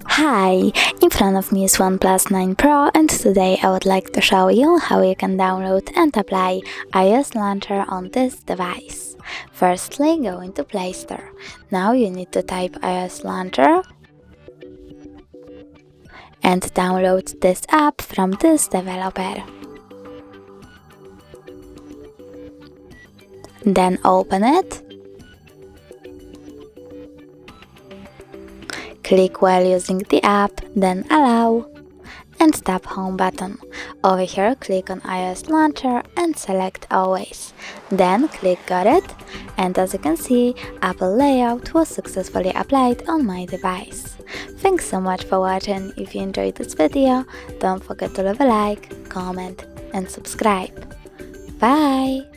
Hi, in front of me is OnePlus 9 Pro, and today I would like to show you how you can download and apply iOS Launcher on this device. Firstly, go into Play Store. Now you need to type iOS Launcher and download this app from this developer. Then open it. Click while using the app, then Allow, and tap Home button. Over here, click on iOS Launcher and select Always. Then click Got it, and as you can see, Apple layout was successfully applied on my device. Thanks so much for watching. If you enjoyed this video, don't forget to leave a like, comment, and subscribe. Bye!